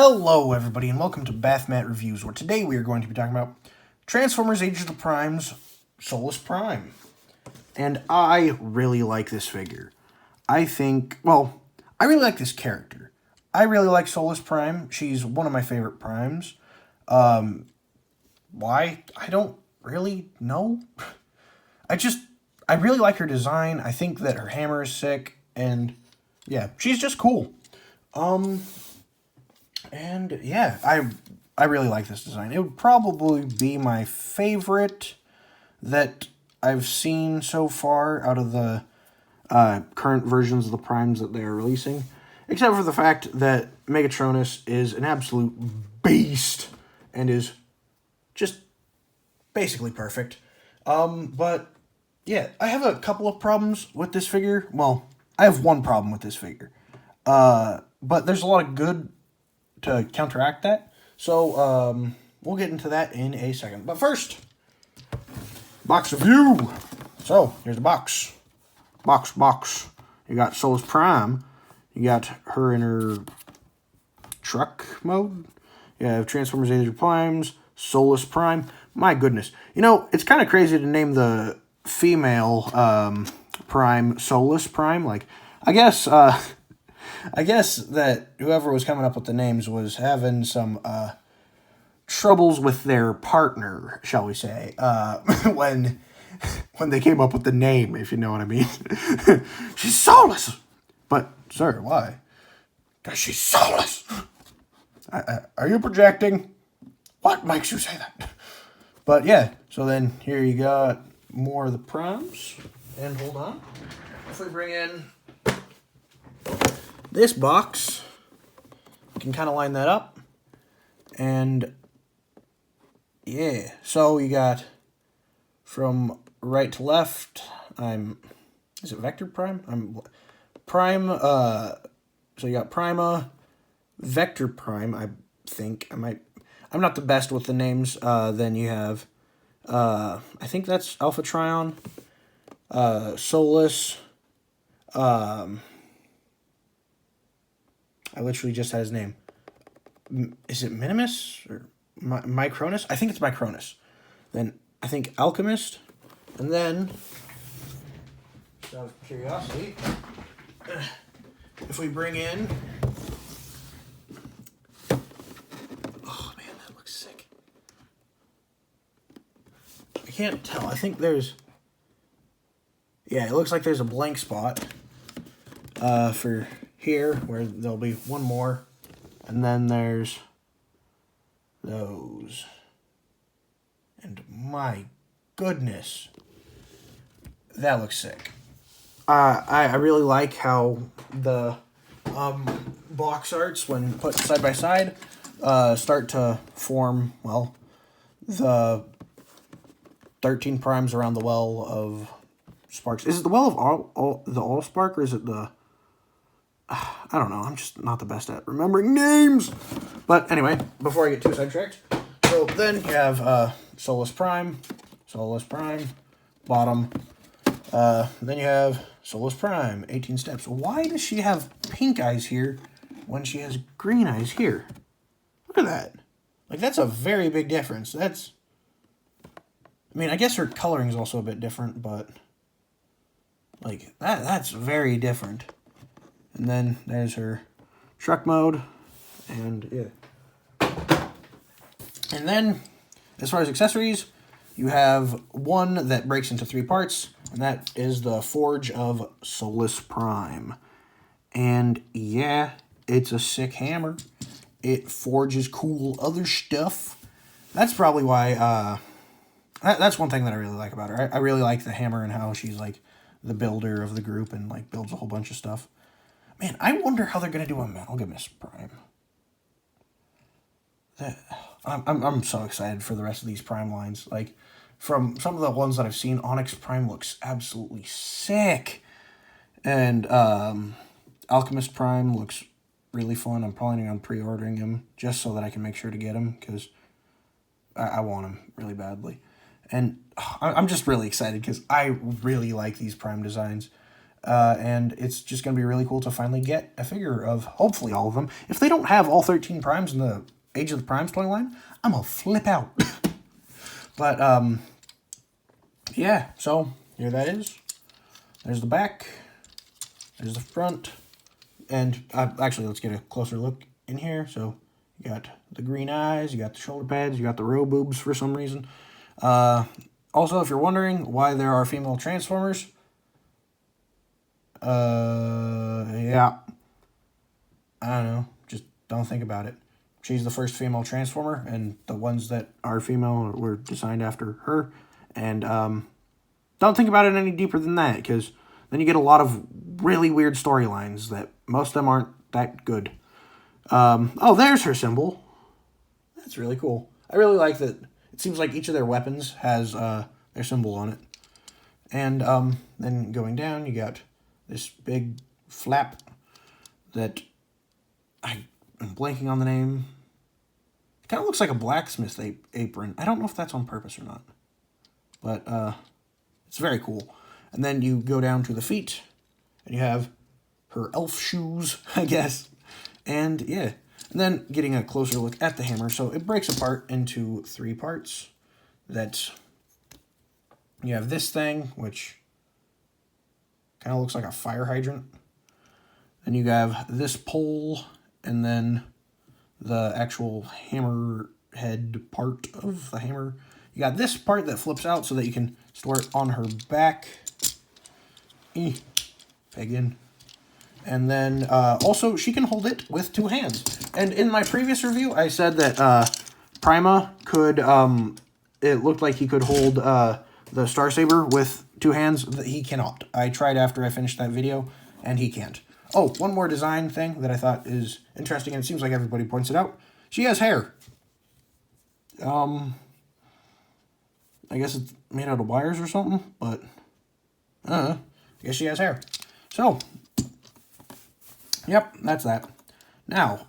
Hello everybody and welcome to Bathmat Reviews, where today we are going to be talking about Transformers Age of the Prime's Solus Prime. And I really like this figure. I really like this character. I really like Solus Prime. She's one of my favorite primes. Why? I don't really know. I really like her design. I think that her hammer is sick, and yeah, she's just cool. And yeah, I really like this design. It would probably be my favorite that I've seen so far out of the current versions of the primes that they are releasing, except for the fact that Megatronus is an absolute beast and is just basically perfect. But yeah, I have a couple of problems with this figure. Well, I have one problem with this figure. But there's a lot of good to counteract that. So, we'll get into that in a second. But first, box review. So, here's the box. Box. You got Solus Prime. You got her in her truck mode. You have Transformers Age of Primes, Solus Prime. My goodness. You know, it's kind of crazy to name the female Prime Solus Prime. Like, I guess that whoever was coming up with the names was having some troubles with their partner, shall we say, when they came up with the name, if you know what I mean. She's Solus! But, sir, why? Because she's Solus! Are you projecting? What makes you say that? But, yeah, so then here you got more of the primes. And hold on. If we bring in this box, you can kind of line that up, and yeah, so you got from right to left, is it Vector Prime? So you got Prima, Vector Prime, I think, I'm not the best with the names. Then you have, I think that's Alpha Trion, Solus, I literally just had his name. Is it Minimus or Micronus? I think it's Micronus. Then I think Alchemist. And then, out of curiosity, if we bring in... Oh man, that looks sick. I can't tell. I think there's... Yeah, it looks like there's a blank spot for here, where there'll be one more, and then there's those. And my goodness, that looks sick. I really like how the box arts, when put side by side, start to form, well, the 13 primes around the well of sparks. Is it the well of the Allspark, or is it the... I don't know. I'm just not the best at remembering names. But anyway, before I get too sidetracked, so then you have Solus Prime, bottom. Then you have Solus Prime, 18 steps. Why does she have pink eyes here when she has green eyes here? Look at that. Like, that's a very big difference. I mean, I guess her coloring is also a bit different, but like, that's very different. And then there's her truck mode, and yeah. And then, as far as accessories, you have one that breaks into 3 parts, and that is the Forge of Solus Prime. And yeah, it's a sick hammer. It forges cool other stuff. That's probably why, that's one thing that I really like about her. I really like the hammer and how she's like the builder of the group and like builds a whole bunch of stuff. Man, I wonder how they're going to do Amalgamous Prime. I'm so excited for the rest of these Prime lines. Like, from some of the ones that I've seen, Onyx Prime looks absolutely sick. And Alchemist Prime looks really fun. I'm planning on pre-ordering him just so that I can make sure to get him, because I want him really badly. And I'm just really excited because I really like these Prime designs. And it's just going to be really cool to finally get a figure of hopefully all of them. If they don't have all 13 primes in the Age of the Primes toy line, I'm going to flip out. But, yeah, so here that is. There's the back. There's the front. And actually, let's get a closer look in here. So you got the green eyes, you got the shoulder pads, you got the row boobs for some reason. Also, if you're wondering why there are female Transformers, yeah, I don't know, just don't think about it. She's the first female Transformer, and the ones that are female were designed after her. And don't think about it any deeper than that, because then you get a lot of really weird storylines that most of them aren't that good. Oh, there's her symbol. That's really cool. I really like that. It seems like each of their weapons has their symbol on it. And then going down, you got this big flap that I'm blanking on the name. It kind of looks like a blacksmith apron. I don't know if that's on purpose or not. But it's very cool. And then you go down to the feet, and you have her elf shoes, I guess. And yeah, and then getting a closer look at the hammer. So it breaks apart into 3 parts. That you have this thing, which kind of looks like a fire hydrant. Then you have this pole, and then the actual hammer head part of the hammer. You got this part that flips out so that you can store it on her back. Peg in. And then also she can hold it with 2 hands. And in my previous review, I said that Prima could, it looked like he could hold the Star Saber with 2 hands. He cannot. I tried after I finished that video, and he can't. Oh, one more design thing that I thought is interesting, and it seems like everybody points it out. She has hair. I guess it's made out of wires or something, but I guess she has hair. So, yep, that's that. Now,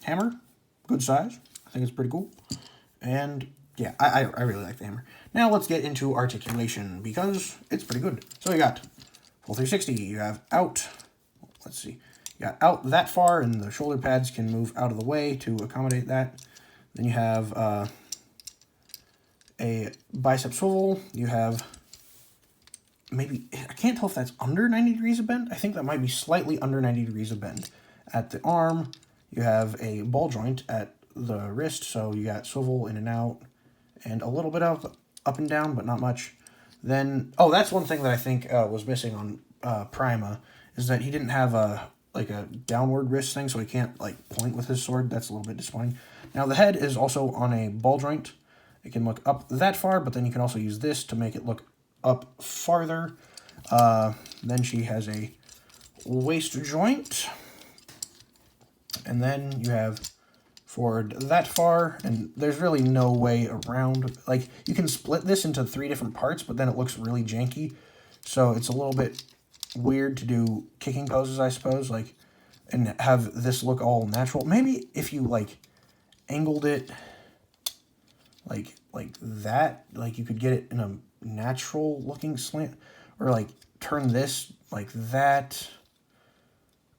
hammer, good size. I think it's pretty cool. And yeah, I really like the hammer. Now let's get into articulation, because it's pretty good. So you got full 360, you have out, let's see, you got out that far, and the shoulder pads can move out of the way to accommodate that. Then you have a bicep swivel. You have maybe, I can't tell if that's under 90 degrees of bend. I think that might be slightly under 90 degrees of bend. At the arm, you have a ball joint at the wrist, so you got swivel in and out, and a little bit of up and down, but not much. Then, oh, that's one thing that I think was missing on Prima, is that he didn't have a downward wrist thing, so he can't like point with his sword. That's a little bit disappointing. Now the head is also on a ball joint. It can look up that far, but then you can also use this to make it look up farther. Then she has a waist joint, and then you have forward that far, and there's really no way around. Like, you can split this into 3 different parts, but then it looks really janky, so it's a little bit weird to do kicking poses, I suppose, like, and have this look all natural. Maybe if you like angled it like that, like you could get it in a natural looking slant, or like turn this like that.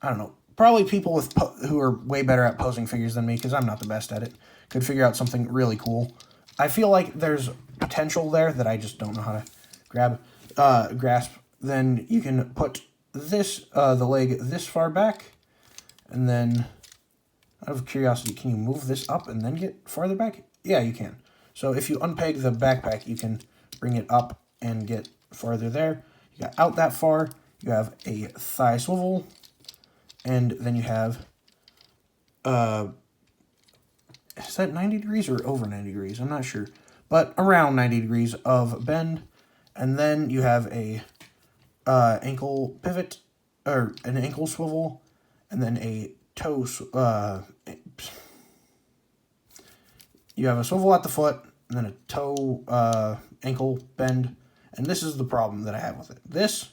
I don't know. Probably people with who are way better at posing figures than me, because I'm not the best at it, could figure out something really cool. I feel like there's potential there that I just don't know how to grasp. Then you can put this, the leg this far back, and then, out of curiosity, can you move this up and then get farther back? Yeah, you can. So if you unpeg the backpack, you can bring it up and get farther there. You got out that far, you have a thigh swivel, and then you have, is that 90 degrees or over 90 degrees? I'm not sure, but around 90 degrees of bend. And then you have a ankle pivot, or an ankle swivel, and then a toe, you have a swivel at the foot, and then a toe, ankle bend, and this is the problem that I have with it. This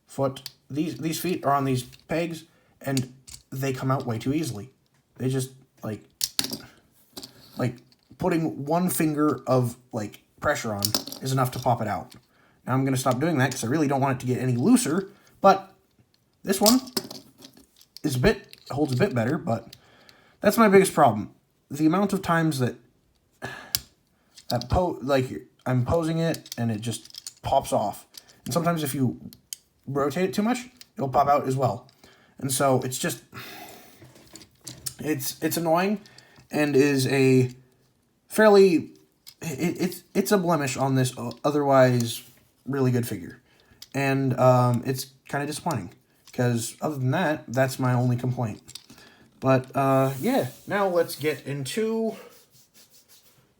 foot, these feet are on these pegs, and they come out way too easily. They just, like putting one finger of, like, pressure on is enough to pop it out. Now I'm going to stop doing that because I really don't want it to get any looser, but this one is holds a bit better, but that's my biggest problem. The amount of times that I'm posing it and it just pops off. And sometimes if you rotate it too much, it'll pop out as well. And so it's just, it's annoying and is a fairly, it's a blemish on this otherwise really good figure. And it's kind of disappointing because other than that, that's my only complaint. But yeah, now let's get into,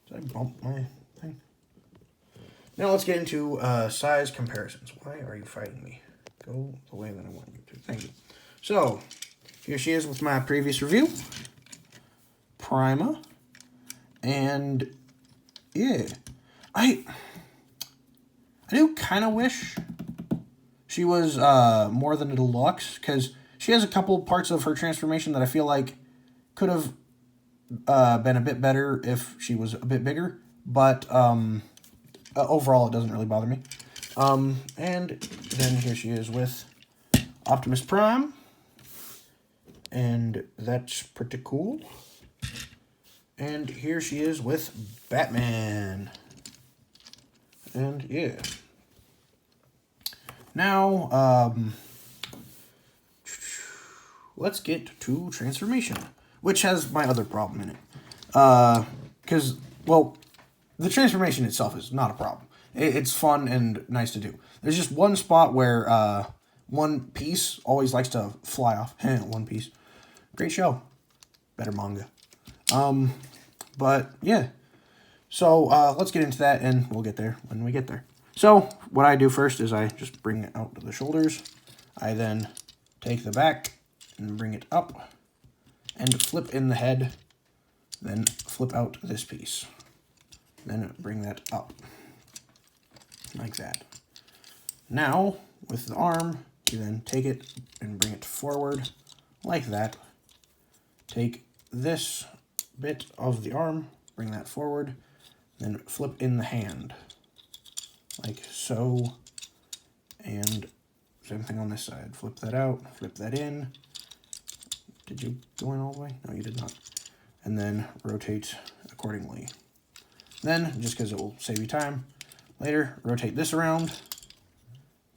did I bump my thing? Now let's get into size comparisons. Why are you fighting me? Go the way that I want you to. Thank you. So, here she is with my previous review. Prima. And, yeah. I do kind of wish she was more than a deluxe, because she has a couple parts of her transformation that I feel like could have been a bit better if she was a bit bigger, but overall it doesn't really bother me. And then here she is with Optimus Prime, and that's pretty cool. And here she is with Batman, and yeah. Now, let's get to transformation, which has my other problem in it. Because, well, the transformation itself is not a problem. It's fun and nice to do. There's just one spot where one piece always likes to fly off. One Piece. Great show. Better manga. But, yeah. So, let's get into that, and we'll get there when we get there. So, what I do first is I just bring it out to the shoulders. I then take the back and bring it up and flip in the head. Then flip out this piece. Then bring that up. Like that. Now, with the arm, you then take it and bring it forward like that. Take this bit of the arm, bring that forward, then flip in the hand. Like so. And same thing on this side. Flip that out, flip that in. Did you go in all the way? No, you did not. And then rotate accordingly. Then, just because it will save you time, later, rotate this around.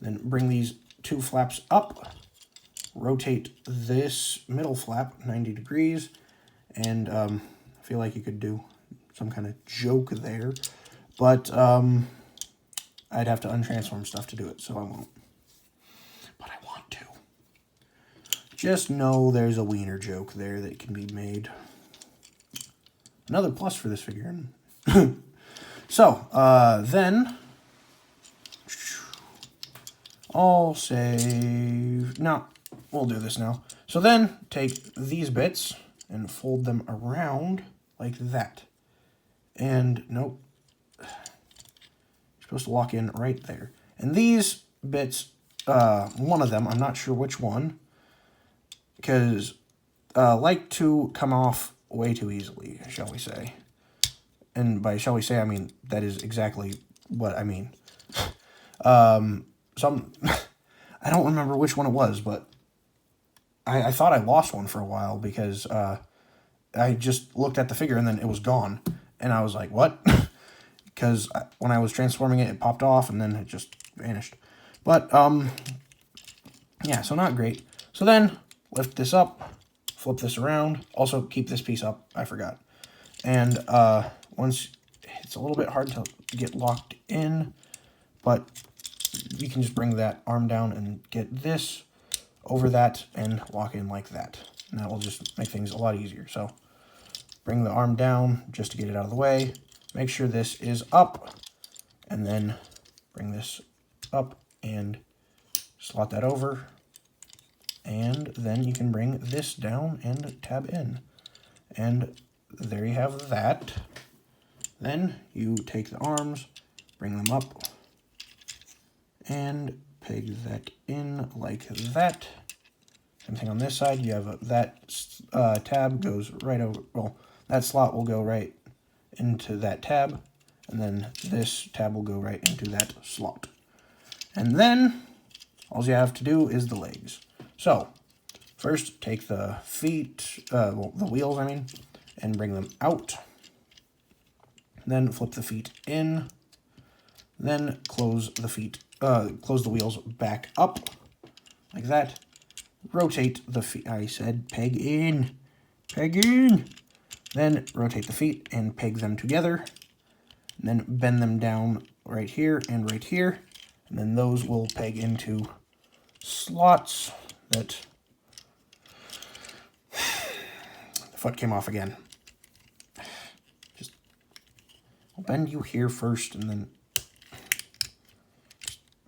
Then bring these two flaps up. Rotate this middle flap 90 degrees. And I feel like you could do some kind of joke there. But I'd have to untransform stuff to do it, so I won't. But I want to. Just know there's a wiener joke there that can be made. Another plus for this figure. So, then, I'll save. No, we'll do this now. So then, take these bits and fold them around like that. And, nope. You're supposed to lock in right there. And these bits, one of them, I'm not sure which one, because like to come off way too easily, shall we say. And by shall we say, I mean, that is exactly what I mean. I don't remember which one it was, but I thought I lost one for a while because I just looked at the figure and then it was gone. And I was like, what? Because when I was transforming it, it popped off and then it just vanished. But, yeah, so not great. So then, lift this up, flip this around. Also, keep this piece up. I forgot. And once it's a little bit hard to get locked in, but you can just bring that arm down and get this over that and lock in like that. And that will just make things a lot easier. So bring the arm down just to get it out of the way. Make sure this is up, and then bring this up and slot that over. And then you can bring this down and tab in. And there you have that. Then you take the arms, bring them up, and peg that in like that. Same thing on this side. You have that tab goes right over, well, that slot will go right into that tab, and then this tab will go right into that slot. And then all you have to do is the legs. So first take the feet, well, the wheels, I mean, and bring them out. Then flip the feet in. Then close the feet, close the wheels back up, like that. Rotate the feet, I said peg in, peg in. Then rotate the feet and peg them together. And then bend them down right here and right here. And then those will peg into slots that... The foot came off again. Just, I'll bend you here first and then...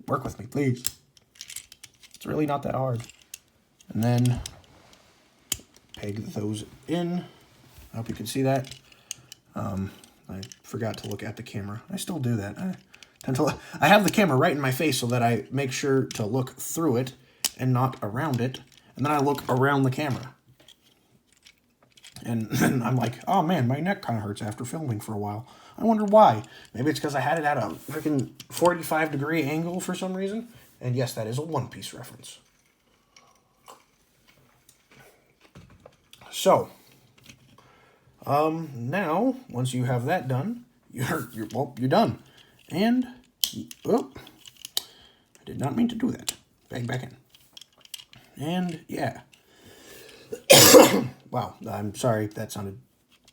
Work with me, please. It's really not that hard. And then peg those in. I hope you can see that. I forgot to look at the camera. I still do that. I have the camera right in my face so that I make sure to look through it and not around it. And then I look around the camera. And then I'm like, oh man, my neck kind of hurts after filming for a while. I wonder why. Maybe it's because I had it at a freaking 45-degree angle for some reason. And yes, that is a One Piece reference. So, now, once you have that done, you're done. And, oh, I did not mean to do that. Back in. And, yeah. Wow, I'm sorry, that sounded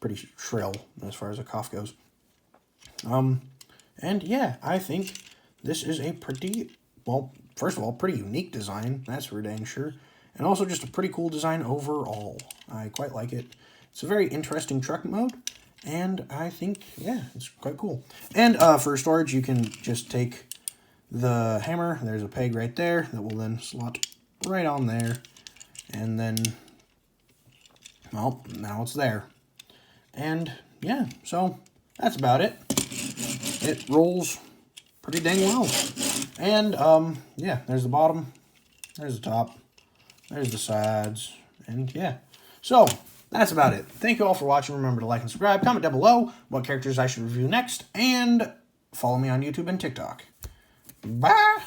pretty shrill as far as a cough goes. And yeah, I think this is a pretty, well, first of all, pretty unique design, that's for dang sure. And also just a pretty cool design overall. I quite like it. It's a very interesting truck mode, and I think, yeah, it's quite cool. And for storage, you can just take the hammer, there's a peg right there, that will then slot right on there, and then, well, now it's there. And yeah, so that's about it. It rolls pretty dang well. And yeah, there's the bottom, there's the top, there's the sides, and yeah. So that's about it. Thank you all for watching. Remember to like and subscribe. Comment down below what characters I should review next, and follow me on YouTube and TikTok. Bye!